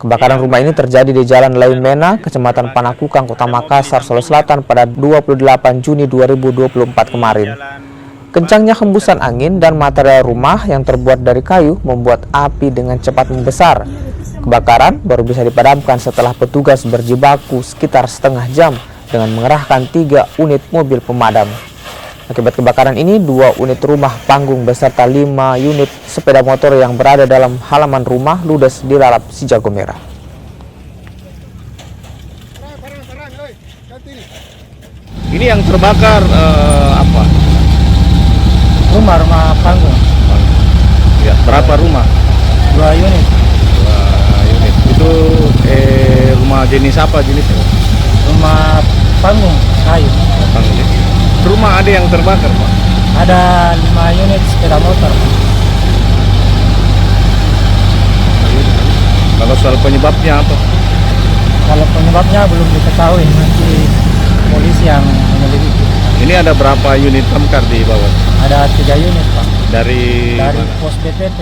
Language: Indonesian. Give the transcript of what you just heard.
Kebakaran rumah ini terjadi di Jalan Laimena, Kecamatan Panakukang, Kota Makassar, Sulawesi Selatan pada 28 Juni 2024 kemarin. Kencangnya hembusan angin dan material rumah yang terbuat dari kayu membuat api dengan cepat membesar. Kebakaran baru bisa dipadamkan setelah petugas berjibaku sekitar setengah jam dengan mengerahkan 3 unit mobil pemadam. Akibat kebakaran ini, 2 unit rumah panggung beserta 5 unit sepeda motor yang berada dalam halaman rumah ludes dilalap si jago merah. Ini yang terbakar apa? Rumah panggung. Ya, berapa rumah? 2 unit. 2 unit. Itu rumah jenis apa jenisnya? Rumah panggung kayu. Panggung. Rumah ada yang terbakar, Pak? Ada 5 unit sepeda motor. Kalau soal penyebabnya apa? Kalau penyebabnya belum diketahui, nanti polisi yang menyelidiki. Ini ada berapa unit damkar di bawah? Ada 3 unit, Pak. Dari Dari mana? pos BPT.